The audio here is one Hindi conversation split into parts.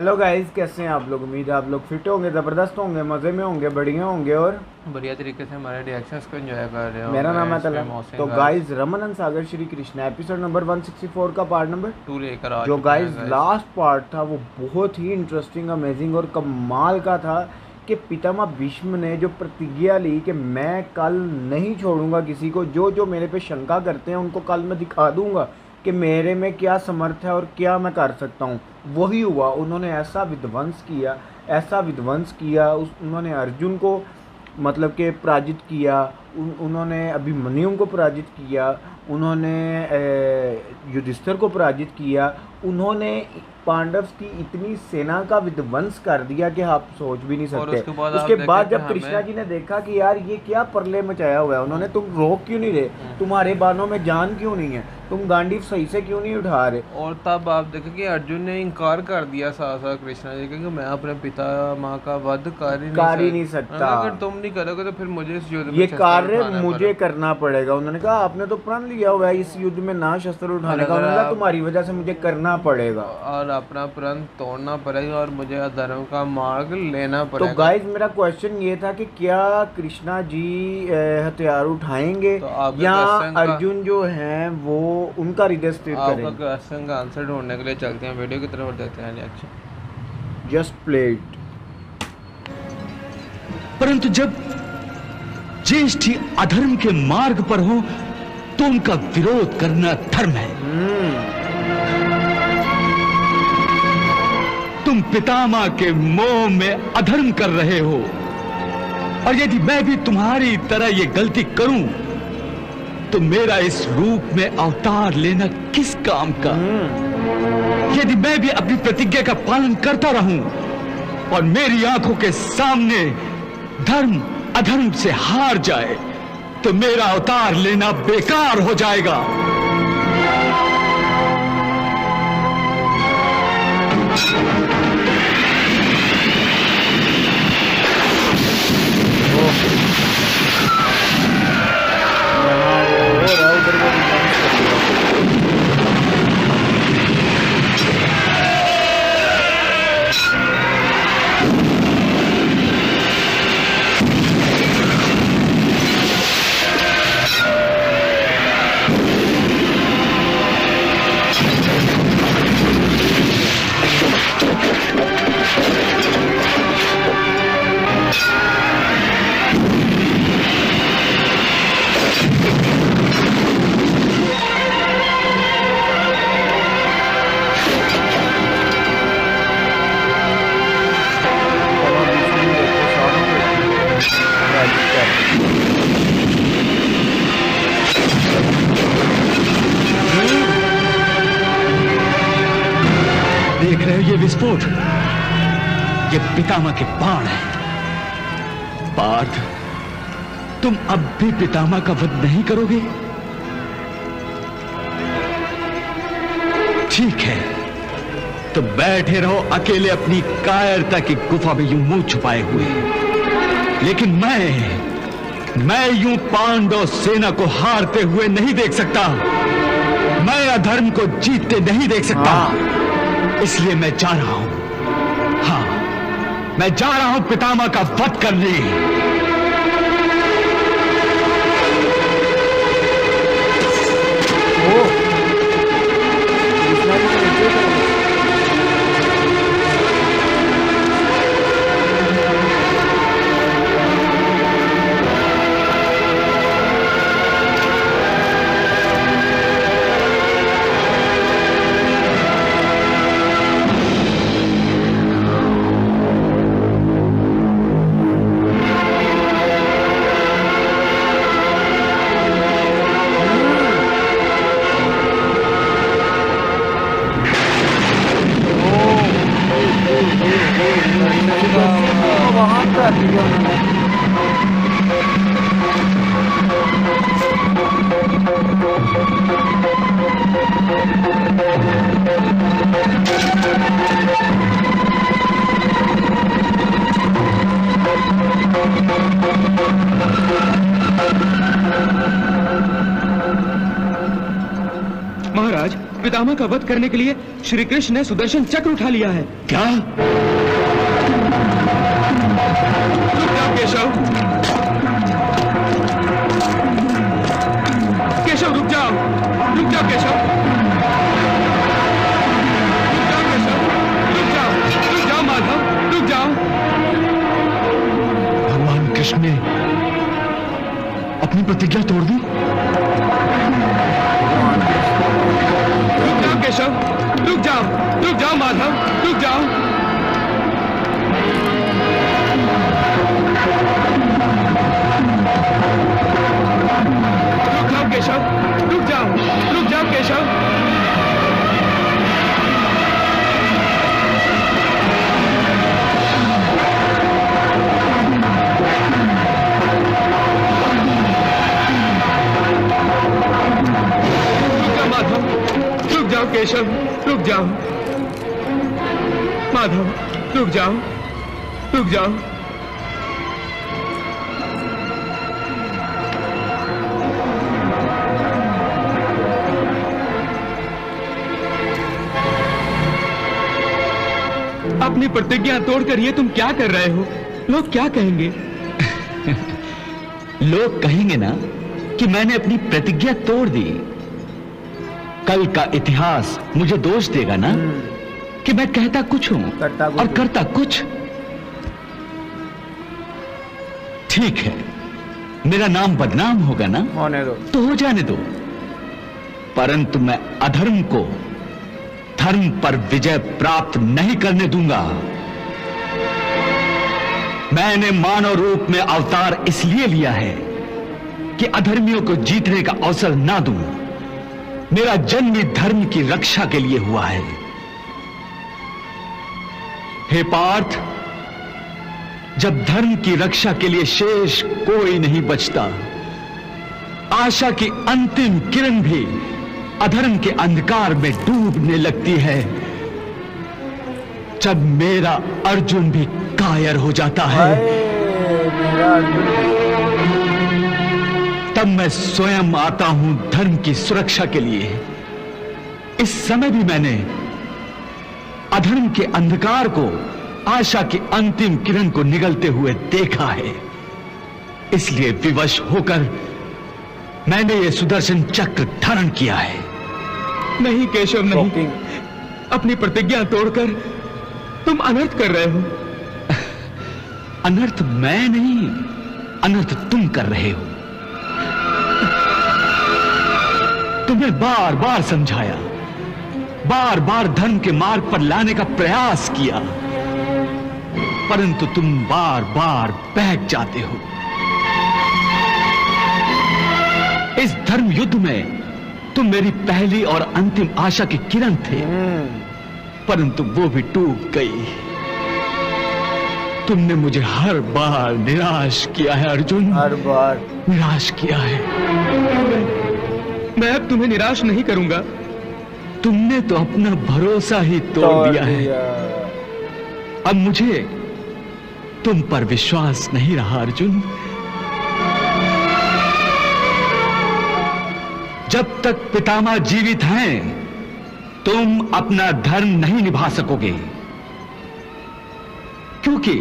हेलो गाइस, कैसे हैं आप लोग। उम्मीद है आप लोग फिट होंगे, ज़बरदस्त होंगे, मज़े में होंगे, बढ़िया होंगे और बढ़िया तरीके से हमारे रिएक्शंस को एंजॉय कर रहे हो। मेरा नाम मैं है इस पे तलम। तो मोहसिन गाइस, रमन सागर श्री कृष्णा एपिसोड नंबर 164 का पार्ट नंबर 2 लेकर आ जो चुके हैं गाइस गाइस। लास्ट पार्ट था वो बहुत ही इंटरेस्टिंग, अमेजिंग और कमाल का था कि पितामह भीष्म ने जो प्रतिज्ञा ली कि मैं कल नहीं छोड़ूंगा किसी को, जो जो मेरे पे शंका करते हैं उनको कल मैं दिखा दूंगा कि मेरे में क्या समर्थ है और क्या मैं कर सकता हूँ। वही हुआ, उन्होंने ऐसा विध्वंस किया, ऐसा विध्वंस किया। उन्होंने अर्जुन को मतलब कि पराजित किया, उन्होंने अभिमन्यु को पराजित किया, उन्होंने युधिष्ठिर को पराजित किया, उन्होंने पांडव की इतनी सेना का विध्वंस कर दिया कि आप सोच भी नहीं और सकते। उसके बाद जब कृष्णा जी ने देखा कि यार ये क्या प्रलय मचाया हुआ है, उन्होंने तुम रोक क्यों नहीं रहे, तुम्हारे बाणों में जान क्यों नहीं है, तुम गांडीव सही से क्यों नहीं उठा रहे। और तब आप देखें कि अर्जुन ने इनकार कर दिया साथ साथ कृष्णा जी क्योंकि मैं अपने पिता माँ का वध कर ही नहीं सकता। अगर तुम नहीं करोगे तो फिर मुझे इस युद्ध में ये शस्त्र कार्य उठाना मुझे पड़ेगा। करना पड़ेगा। उन्होंने कहा आपने तो प्रण लिया हुआ है इस युद्ध में ना शस्त्र उठाने का, उन्होंने कहा तुम्हारी वजह से मुझे करना पड़ेगा और अपना प्रण तोड़ना पड़ेगा और मुझे अधर्म का मार्ग लेना तो पड़ेगा। गाइस, मेरा क्वेश्चन ये था कि क्या कृष्णा जी हथियार उठाएंगे तो आपके या क्वेश्चन का अर्जुन जो हैं वो उनका हृदय स्थिर आपका करेंगे। क्वेश्चन का आंसर ढूंढने के लिए चलते हैं वीडियो की तरफ और देते हैं रिएक्शन। Just play it. परंतु जब ज्येष्ठ ही अधर्म के मार्ग पर हो तो उनका विरोध करना धर्म है। तुम पितामह के मोह में अधर्म कर रहे हो, और यदि मैं भी तुम्हारी तरह ये गलती करूं तो मेरा इस रूप में अवतार लेना किस काम का। यदि मैं भी अपनी प्रतिज्ञा का पालन करता रहूं और मेरी आंखों के सामने धर्म अधर्म से हार जाए तो मेरा अवतार लेना बेकार हो जाएगा। देख रहे हो ये विस्फोट, ये पितामह के बाण है। पार्थ, तुम अब भी पितामह का वध नहीं करोगे? ठीक है, तो बैठे रहो अकेले अपनी कायरता की गुफा में यूं मुंह छुपाए हुए। लेकिन मैं यूं पांडव सेना को हारते हुए नहीं देख सकता। मैं अधर्म को जीतते नहीं देख सकता। इसलिए मैं जा रहा हूं। हाँ, मैं जा रहा हूं पितामह का वध करने। वहां कर दिया उन्होंने। महाराज, पितामह का वध करने के लिए श्री कृष्ण ने सुदर्शन चक्र उठा लिया है। क्या? रुक जाओ केशव, केशव रुक जाओ, रुक जाओ केशव, रुक जाओ केशव, रुक जाओ, रुक जाओ माधव, रुक जाओ। भगवान कृष्ण ने अपनी प्रतिज्ञा तोड़ दी। रुक जाओ केशव, रुक जाओ, रुक जाओ माधव, रुक जाओ। रुक जाओ केशव, रुक जाओ, रुक जाओ केशव। केशव रुक जाओ, माधव रुक जाओ, रुक जाओ। अपनी प्रतिज्ञा तोड़कर ये तुम क्या कर रहे हो? लोग क्या कहेंगे? लोग कहेंगे ना कि मैंने अपनी प्रतिज्ञा तोड़ दी। कल का इतिहास मुझे दोष देगा ना कि मैं कहता कुछ हूं और करता कुछ। ठीक है, मेरा नाम बदनाम होगा ना, होने दो, तो हो जाने दो, परंतु मैं अधर्म को धर्म पर विजय प्राप्त नहीं करने दूंगा। मैंने मानव रूप में अवतार इसलिए लिया है कि अधर्मियों को जीतने का अवसर ना दूं। मेरा जन्म ही धर्म की रक्षा के लिए हुआ है। हे पार्थ, जब धर्म की रक्षा के लिए शेष कोई नहीं बचता, आशा की अंतिम किरण भी अधर्म के अंधकार में डूबने लगती है, जब मेरा अर्जुन भी कायर हो जाता है, तब मैं स्वयं आता हूं धर्म की सुरक्षा के लिए। इस समय भी मैंने अधर्म के अंधकार को आशा की अंतिम किरण को निगलते हुए देखा है। इसलिए विवश होकर मैंने यह सुदर्शन चक्र धारण किया है। नहीं केशव नहीं, अपनी प्रतिज्ञा तोड़कर तुम अनर्थ कर रहे हो। अनर्थ मैं नहीं, अनर्थ तुम कर रहे हो। तुम्हें बार बार समझाया, बार बार धर्म के मार्ग पर लाने का प्रयास किया, परंतु तुम बार बार बहक जाते हो। इस धर्म युद्ध में तुम मेरी पहली और अंतिम आशा की किरण थे, परंतु वो भी टूट गई। तुमने मुझे हर बार निराश किया है अर्जुन, हर बार निराश किया है। मैं अब तुम्हें निराश नहीं करूंगा। तुमने तो अपना भरोसा ही तोड़ दिया है। अब मुझे तुम पर विश्वास नहीं रहा अर्जुन। जब तक पितामह जीवित हैं, तुम अपना धर्म नहीं निभा सकोगे, क्योंकि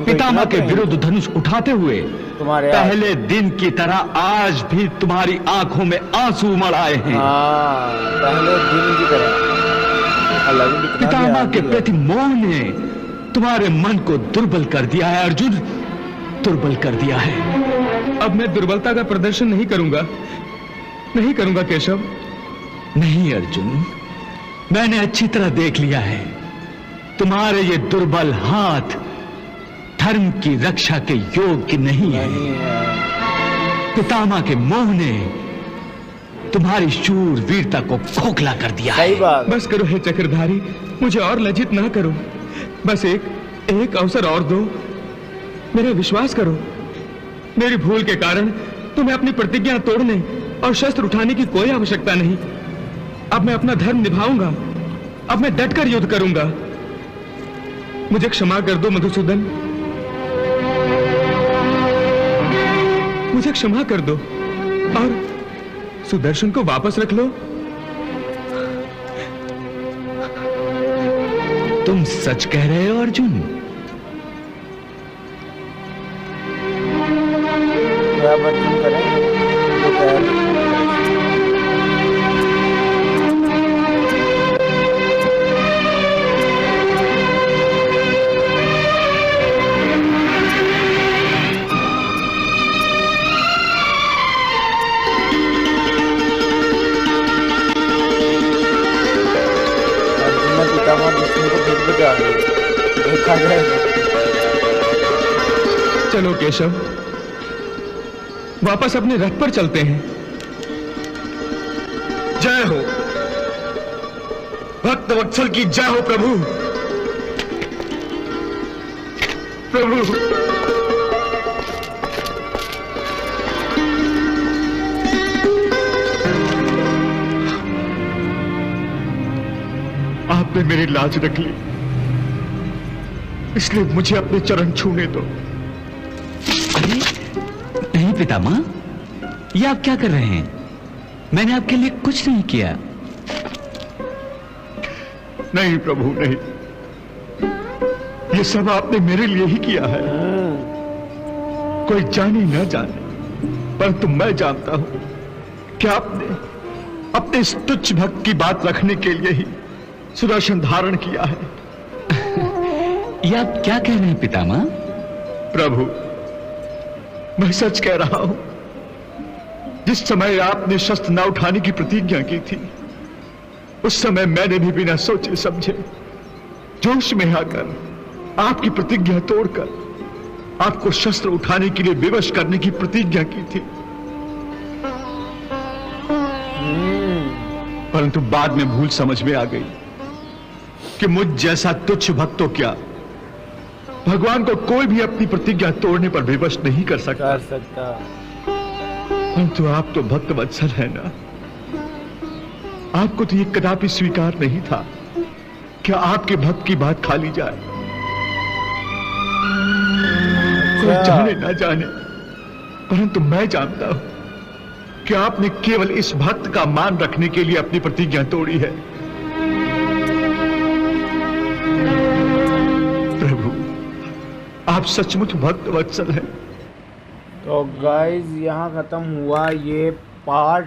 पितामह के विरुद्ध धनुष उठाते हुए तुम्हारे पहले दिन की तरह आज भी तुम्हारी आंखों में आंसू उमड़ आए हैं। पहले दिन की तरह पितामह के प्रति मोह ने तुम्हारे मन को दुर्बल कर दिया है अर्जुन, दुर्बल कर दिया है। अब मैं दुर्बलता का प्रदर्शन नहीं करूंगा, नहीं करूंगा केशव। नहीं अर्जुन, मैंने अच्छी तरह देख लिया है, तुम्हारे ये दुर्बल हाथ धर्म की रक्षा के योग्य नहीं है। पितामह के मोह ने तुम्हारी शूर वीरता को खोखला कर दिया है। बस करो हे चक्रधारी, मुझे और लज्जित ना करो। बस एक अवसर और दो। मेरा विश्वास करो, मेरी भूल के कारण तुम्हें अपनी प्रतिज्ञा तोड़ने और शस्त्र उठाने की कोई आवश्यकता नहीं। अब मैं अपना धर्म निभाऊंगा, अब मैं डटकर युद्ध करूंगा। मुझे क्षमा कर दो मधुसूदन, मुझे क्षमा कर दो और सुदर्शन को वापस रख लो। तुम सच कह रहे हो अर्जुन? क्या अर्जुन करें तो कह रहे। देखा जाए चलो केशव, वापस अपने रथ पर चलते हैं। जय हो भक्त वत्सल की, जय हो प्रभु। प्रभु आपने मेरी लाज रख ली, इसलिए मुझे अपने चरण छूने दो। अरे नहीं पितामह, ये आप क्या कर रहे हैं? मैंने आपके लिए कुछ नहीं किया। नहीं प्रभु नहीं, ये सब आपने मेरे लिए ही किया है। कोई जाने न जाने, परंतु मैं जानता हूं कि आपने अपने इस तुच्छ भक्त की बात रखने के लिए ही सुदर्शन धारण किया है। ये आप क्या कह रहे हैं पितामह? प्रभु, मैं सच कह रहा हूं। जिस समय आपने शस्त्र न उठाने की प्रतिज्ञा की थी, उस समय मैंने भी बिना सोचे समझे जोश में आकर आपकी प्रतिज्ञा तोड़कर आपको शस्त्र उठाने के लिए विवश करने की प्रतिज्ञा की थी। परंतु बाद में भूल समझ में आ गई कि मुझ जैसा तुच्छ भक्त तो क्या, भगवान को कोई भी अपनी प्रतिज्ञा तोड़ने पर विवश नहीं कर सकता। परंतु आप तो भक्त वत्सल है ना, आपको तो ये कदापि स्वीकार नहीं था कि आपके भक्त की बात खा ली जाए। कोई जाने ना जाने, परंतु मैं जानता हूं कि आपने केवल इस भक्त का मान रखने के लिए अपनी प्रतिज्ञा तोड़ी है। प्रभु, आप सचमुच भक्त वत्सल हैं। तो गाइज यहाँ ख़त्म हुआ ये पार्ट।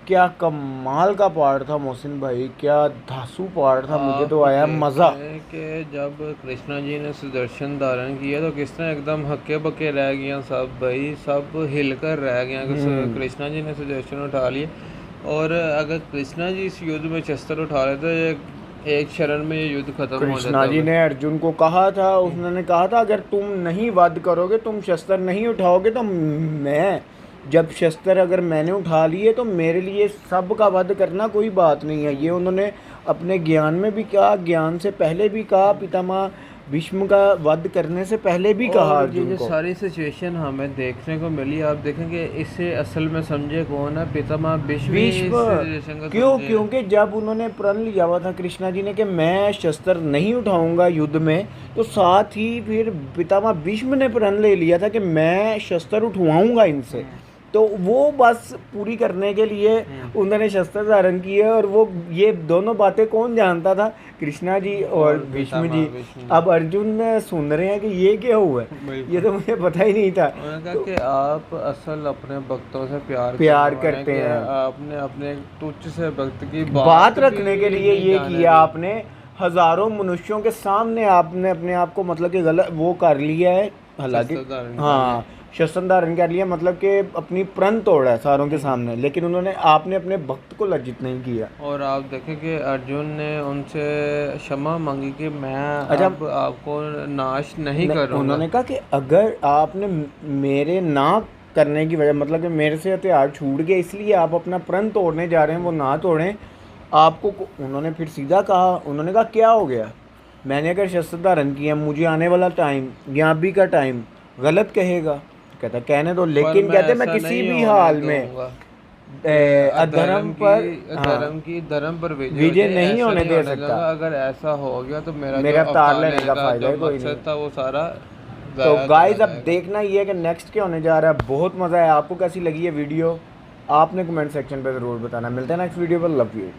क्या कमाल का पार्ट था मोहसिन भाई, क्या धांसू पार्ट था। मुझे तो आया मज़ा कि जब कृष्णा जी ने सुदर्शन धारण किया तो किस तरह एकदम हक्के बक्के रह गया सब भाई, सब हिलकर रह गया कि कृष्णा जी ने सुदर्शन उठा लिए। और अगर कृष्णा जी इस युद्ध में शस्त्र उठा लेते तो एक शरण में ये युद्ध खत्म हो जाता। कृष्णा जी ने अर्जुन को कहा था, उन्होंने कहा था अगर तुम नहीं वध करोगे, तुम शस्त्र नहीं उठाओगे तो मैं, जब शस्त्र अगर मैंने उठा लिए तो मेरे लिए सब का वध करना कोई बात नहीं है। ये उन्होंने अपने ज्ञान में भी कहा, ज्ञान से पहले भी कहा, पितामह भीष्म का वध करने से पहले भी कहा अर्जुन ये को। सारी सिचुएशन हमें देखने को मिली। आप देखेंगे इससे असल में समझे कौन है, पितामह भीष्म। क्यों? क्योंकि जब उन्होंने प्रण लिया हुआ था कृष्णा जी ने कि मैं शस्त्र नहीं उठाऊंगा युद्ध में, तो साथ ही फिर पितामह भीष्म ने प्रण ले लिया था कि मैं शस्त्र उठवाऊंगा इनसे। तो वो बस पूरी करने के लिए उन्होंने शस्त्र धारण किए। और वो ये दोनों बातें कौन जानता था? कृष्णा जी और भीष्म जी। अब अर्जुन सुन रहे हैं कि ये क्या हुआ है, ये तो मुझे पता ही नहीं था। तो कि आप असल अपने भक्तों से प्यार करते हैं। आपने अपने तुच्छ से भक्त की बात रखने के लिए ये किया आपने। हजारों मनुष्यों के सामने आपने अपने आप को मतलब कि गलत वो कर लिया है। हालांकि हाँ, शस्त्र धारण कर लिया, मतलब कि अपनी प्रण तोड़ा है सारों के सामने, लेकिन आपने अपने भक्त को लज्जित नहीं किया। और आप देखें कि अर्जुन ने उनसे क्षमा मांगी कि मैं अब आपको नाश नहीं करूंगा। उन्होंने कहा कि अगर आपने मेरे ना करने की वजह, मतलब कि मेरे से हथियार छूट गए इसलिए आप अपना प्रण तोड़ने जा रहे हैं, वो ना तोड़ें आपको। उन्होंने फिर सीधा कहा, उन्होंने कहा क्या हो गया, मैंने अगर शस्त्र धारण किया, मुझे आने वाला टाइम, ज्ञापी का टाइम गलत कहेगा। कहता कहने दो, लेकिन कहते मैं किसी भी हाल में धर्म पर विजय नहीं होने दे सकता। अगर ऐसा हो गया तो मेरा अवतार लेने का फायदा कोई नहीं था, वो सारा। तो गाइस अब देखना ये है कि नेक्स्ट क्या होने जा रहा है। बहुत मज़ा है। आपको कैसी लगी है वीडियो, आपने कमेंट सेक्शन पे ज़रूर बताना। मिलते हैं नेक्स्ट वीडियो पर। Love you.